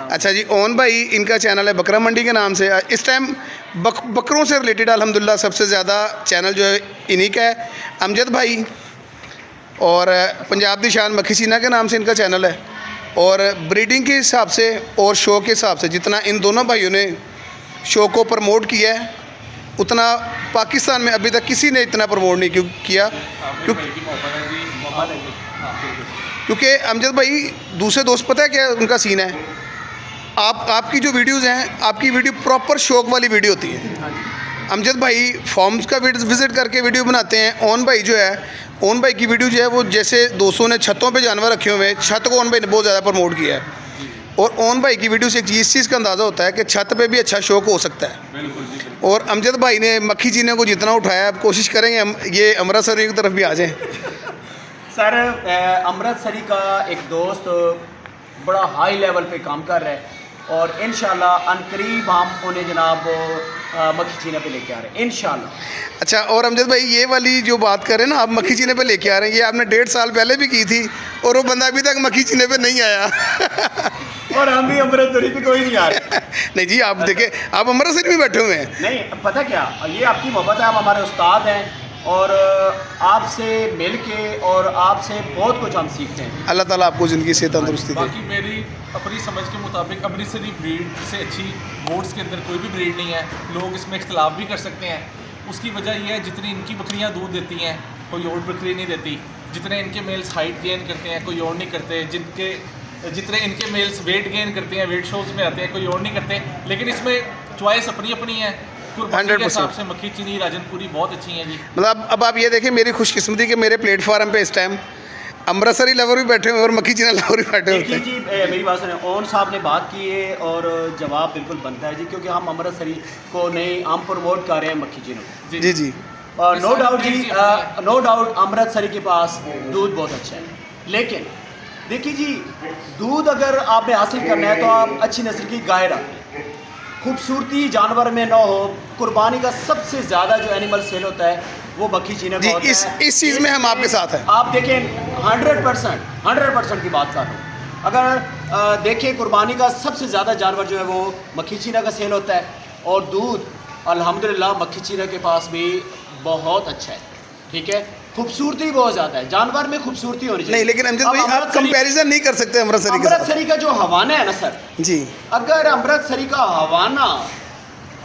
अच्छा जी, ओन भाई इनका चैनल है बकरा मंडी के नाम से। इस टाइम बकरों से रिलेटेड अल्हम्दुलिल्लाह सबसे ज़्यादा चैनल जो है इन्हीं का है, अमजद भाई। और पंजाब दी शान मक्खी सीना के नाम से इनका चैनल है। और ब्रीडिंग के हिसाब से और शो के हिसाब से जितना इन दोनों भाइयों ने शो को प्रमोट किया है, उतना पाकिस्तान में अभी तक किसी ने इतना प्रमोट नहीं किया। क्योंकि अमजद भाई दूसरे दोस्त पता है क्या उनका सीन है, आपकी जो वीडियोज़ हैं, आपकी वीडियो प्रॉपर शौक वाली वीडियो होती है। अमजद भाई फॉर्म्स का विज़िट करके वीडियो बनाते हैं। ओन भाई जो है, ओन भाई की वीडियो जो है वो जैसे दोस्तों ने छतों पे जानवर रखे हुए हैं, छत को ओन भाई ने बहुत ज़्यादा प्रमोट किया है। और ओन भाई की वीडियो से इस चीज़ का अंदाज़ा होता है कि छत पे भी अच्छा शौक हो सकता है। बिल्कुल। और अमजद भाई ने मक्खी जीने को जितना उठाया, अब कोशिश करेंगे हम ये अमृतसर की तरफ भी आ जाएँ। सर अमृतसरी का एक दोस्त बड़ा हाई लेवल पे काम कर रहा है और इंशाल्लाह अनकरीब हम उन्हें जनाब मक्खी चीना पे लेके आ रहे हैं इंशाल्लाह। अच्छा, और अमजद भाई ये वाली जो बात कर रहे हैं ना, आप मक्खी चीने पे लेके आ रहे हैं, ये आपने 1.5 साल पहले भी की थी और वो बंदा अभी तक मक्खी चीने पे नहीं आया। और हम भी अमृतसरी पे कोई नहीं आ रहे। नहीं जी, आप देखें, आप अमृतसर में बैठे हुए हैं। नहीं, पता क्या, ये आपकी मोहब्बत है, आप हमारे उस्ताद हैं और आपसे मिल के और आपसे बहुत कुछ हम सीखते हैं। अल्लाह ताला आपको ज़िंदगी से तंदुरुस्ती दे। बाकी मेरी अपनी समझ के मुताबिक अमृतसरी ब्रीड से अच्छी बोर्ड्स के अंदर कोई भी ब्रीड नहीं है। लोग इसमें इख्तलाफ भी कर सकते हैं। उसकी वजह यह है जितनी इनकी बकरियां दूध देती हैं कोई और बकरी नहीं देती, जितने इनके मेल्स हाइट गेन करते हैं कोई और नहीं करते, जितने इनके मेल्स वेट गेन करते हैं, वेट शोज में आते हैं, कोई और नहीं करते। लेकिन इसमें चॉइस अपनी अपनी है। 100% से मक्खी चीनी राजनपुरी बहुत अच्छी हैं जी। मतलब अब आप ये देखें, मेरी खुशकिस्मती कि मेरे प्लेटफार्म पे इस टाइम अमृतसरी लवर भी बैठे हुए और मक्खी चीना लवर भी बैठे हुए हैं। जी मेरी बात सुने, ओन साहब ने बात की है और जवाब बिल्कुल बनता है जी, क्योंकि हम अमृतसरी को नहीं, हम प्रमोट कर रहे हैं मक्खी चीनों को। जी। और नो डाउट जी, नो डाउट अमृतसरी के पास दूध बहुत अच्छा है। लेकिन देखिए जी, दूध अगर आपने हासिल करना है तो आप अच्छी नस्ल की गाय रखें। खूबसूरती जानवर में ना हो, कुर्बानी का सबसे ज़्यादा जो एनिमल सेल होता है वो मक्खी चीना का होता है। इस चीज़ में हम आपके साथ हैं। आप देखें 100% की बात कर रहा हूँ। अगर देखें, कुर्बानी का सबसे ज़्यादा जानवर जो है वो मक्खी चीना का सेल होता है और दूध अल्हम्दुलिल्लाह मक्खी चीना के पास भी बहुत अच्छा है। ठीक है, खूबसूरती बहुत ज़्यादा है, जानवर में खूबसूरती होनी चाहिए। नहीं, लेकिन अमजद भाई आप कंपैरिजन नहीं कर सकते अमृतसरी के साथ। अमृतसरी का जो हवाना है ना सर जी, अगर अमृतसरी का हवाना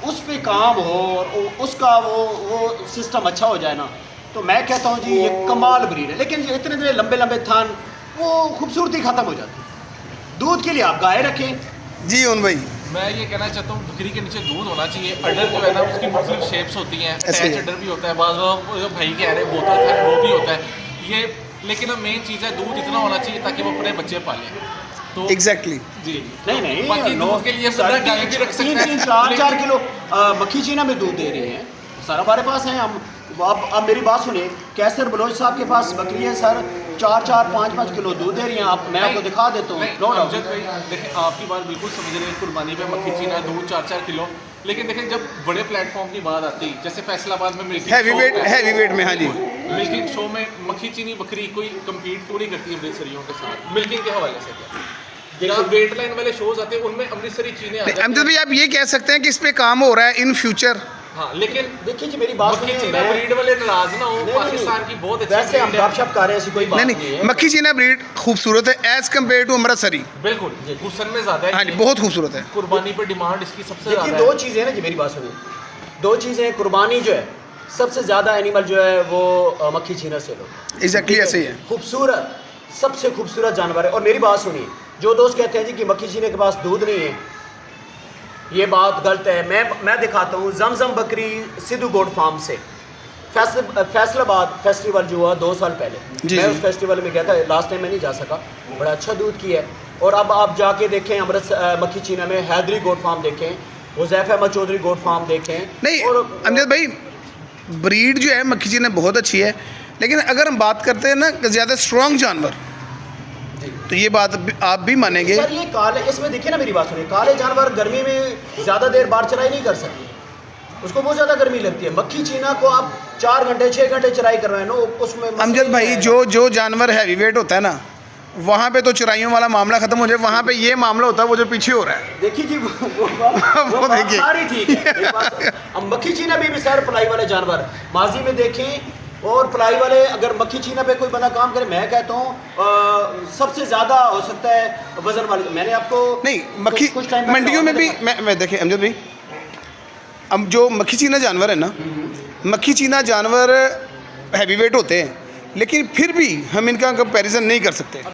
उस पे काम हो और उसका वो सिस्टम अच्छा हो जाए ना, तो मैं कहता हूँ जी ये कमाल ब्रीड है। लेकिन ये इतने लंबे लंबे थान, वो खूबसूरती ख़त्म हो जाती है। दूध के लिए आप गाय रखें। जी ओन भाई, मैं ये कहना चाहता हूँ बकरी के नीचे दूध होना चाहिए। अडर जो है ना उसकी मुख्तलिफ शेप्स होती हैं, पैच अडर भी होता है, बाज़ जो भाई कह रहे हैं बोतल था वो भी होता है ये। लेकिन अब मेन चीज़ है दूध इतना होना चाहिए ताकि वो अपने बच्चे पालें। तो एग्जैक्टली जी नहीं बाकी दूध के लिए बंदा गाय भी रख सकता है। 4 किलो मक्खी चीना में दूध दे रहे हैं सर, हमारे पास हैं हम। आप मेरी बात सुनिए, कैसर बलोच साहब के पास बकरी है सर, 4-4, 5-5 किलो दूध दे रही हैं। आप मैं आपको दिखा देता हूँ। नो डाउट देखें, आपकी बात बिल्कुल समझ रहे हैं, कुर्बानी पे मक्खी चीना दूध 4-4 किलो। लेकिन देखें जब बड़े प्लेटफॉर्म की बात आती है, जैसे फैसलाबाद में मिल्किंग हैवी वेट में, हाँ जी, मिल्किंग शो में मक्खी चीनी बकरी कोई कम्पीट क्यों नहीं करती अमृतसरियों के साथ मिल्किंग के हवाले से? जहाँ वेट लाइन वाले शोज आते हैं उनमें अमृतसरी चीनी आ जाती है। अमजद भाई आप ये कह सकते हैं कि इस पे काम हो रहा है इन फ्यूचर। हाँ, लेकिन देखिए जी मेरी बात मक्खी सुनिए, चीना ब्रीड वाले नाराज ना हो, पाकिस्तान की बहुत अच्छी वैसे हम breed है। गपशप कर रहे हैं, ऐसी कोई बात नहीं, नहीं है। मक्खी चीना ब्रीड खूबसूरत है एज कम्पेयर टू अमृतसरी। बिल्कुल हुसन में ज़्यादा है। हाँ जी, बहुत खूबसूरत है। कुर्बानी पर डिमांड इसकी सबसे देखिए ज़्यादा है। 2 चीज़ें हैं ना जी, मेरी बात सुनिए, 2 चीज़ें। कुर्बानी जो है सबसे ज़्यादा एनिमल जो है वो मक्खी चीना से लो। एग्जैक्टली ऐसे ही है। खूबसूरत, सबसे खूबसूरत जानवर है। और मेरी बात सुनिए, जो दोस्त कहते हैं जी कि मक्खी चीने के पास दूध नहीं है, ये बात गलत है। मैं दिखाता हूँ। जमजम बकरी सिद्धू गोट फार्म से फैसलाबाद फेस्टिवल जो हुआ 2 साल पहले, मैं उस फेस्टिवल में गया था। लास्ट टाइम मैं नहीं जा सका। बड़ा अच्छा दूध की है। और अब आप जाके देखें मक्खी चीना में हैदरी गोट फार्म देखें, हुज़ैफ अहमद चौधरी गोट फार्म देखें। नहीं और अमजद भाई, ब्रीड जो है मक्खी चीना बहुत अच्छी है, लेकिन अगर हम बात करते हैं ना ज़्यादा स्ट्रॉन्ग जानवर, तो ये बात आप भी मानेंगे सर। ये काले, इसमें देखिए ना मेरी बात सुनिए, काले जानवर गर्मी में ज़्यादा देर बाहर चराई नहीं कर सकते, उसको बहुत ज़्यादा गर्मी लगती है। मक्खी चीना को आप 4 घंटे 6 घंटे चराई करवाएं ना, उसमें अमजद भाई जो जानवर हैवी वेट होता है ना, वहाँ पे तो चुराइयों वाला मामला ख़त्म हो जाए, वहाँ पे ये मामला होता है वो जो पीछे हो रहा है। देखिए जी वो बात देखिए। सारी ठीक है। एक बात, अब मक्खी चीना भी सर पलाई वाले जानवर माजी में देखें, और पलाई वाले अगर मक्खी चीना पे कोई बंदा काम करे, मैं कहता हूँ सबसे ज़्यादा हो सकता है वजन वाले। मैंने आपको नहीं मक्खी कुछ टाइम मंडियों में भी मैं देखिए अमजद भाई, अब जो मक्खी चीना जानवर है ना, मक्खी चीना जानवर हैवी वेट होते हैं, लेकिन फिर भी हम इनका कंपैरिजन नहीं कर सकते।